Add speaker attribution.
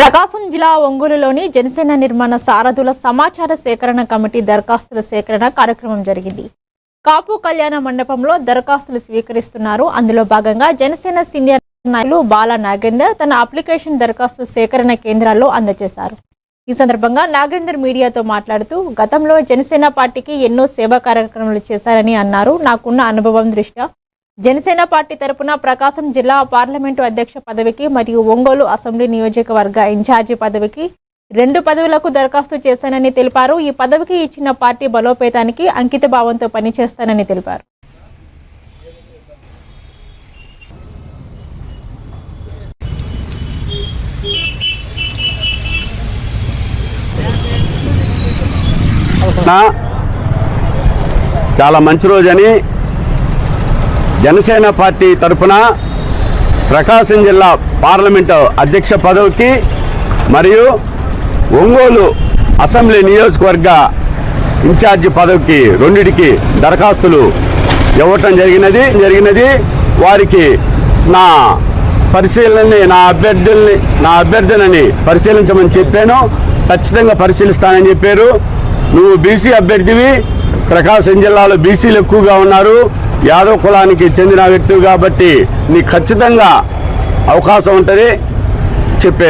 Speaker 1: ప్రకాశం జిల్లా ఒంగోలులోని జనసేన నిర్మాణ సారథుల సమాచార సేకరణ కమిటీ దరఖాస్తుల సేకరణ కార్యక్రమం జరిగింది. కాపు కళ్యాణ మండపంలో దరఖాస్తులు స్వీకరిస్తున్నారు. అందులో భాగంగా జనసేన సీనియర్ నాయకులు బాల నాగేందర్ తన అప్లికేషన్ దరఖాస్తు సేకరణ కేంద్రాల్లో అందజేశారు. ఈ సందర్భంగా నాగేందర్ మీడియాతో మాట్లాడుతూ గతంలో జనసేన పార్టీకి ఎన్నో సేవా కార్యక్రమాలు చేశారని అన్నారు. నాకున్న అనుభవం దృష్ట్యా జనసేన పార్టీ తరపున ప్రకాశం జిల్లా పార్లమెంటు అధ్యక్ష పదవికి మరియు ఒంగోలు అసెంబ్లీ నియోజకవర్గ ఇన్ఛార్జి పదవికి 2 పదవులకు దరఖాస్తు చేశానని తెలిపారు. ఈ పదవికి ఇచ్చిన పార్టీ బలోపేతానికి అంకిత భావంతో పనిచేస్తానని తెలిపారు.
Speaker 2: చాలా మంచి రోజని జనసేన పార్టీ తరఫున ప్రకాశం జిల్లా పార్లమెంటు అధ్యక్ష పదవికి మరియు ఒంగోలు అసెంబ్లీ నియోజకవర్గ ఇన్ఛార్జి పదవికి రెండిటికి దరఖాస్తులు ఇవ్వటం జరిగినది. వారికి నా పరిశీలనని నా అభ్యర్థులని పరిశీలించమని చెప్పాను. ఖచ్చితంగా పరిశీలిస్తానని చెప్పారు. నువ్వు బీసీ అభ్యర్థివి, ప్రకాశం జిల్లాలో బీసీలు ఎక్కువగా ఉన్నారు, యాదవ్ కులానికి చెందిన వ్యక్తివి కాబట్టి నీకు ఖచ్చితంగా అవకాశం ఉంటుంది చెప్పారు.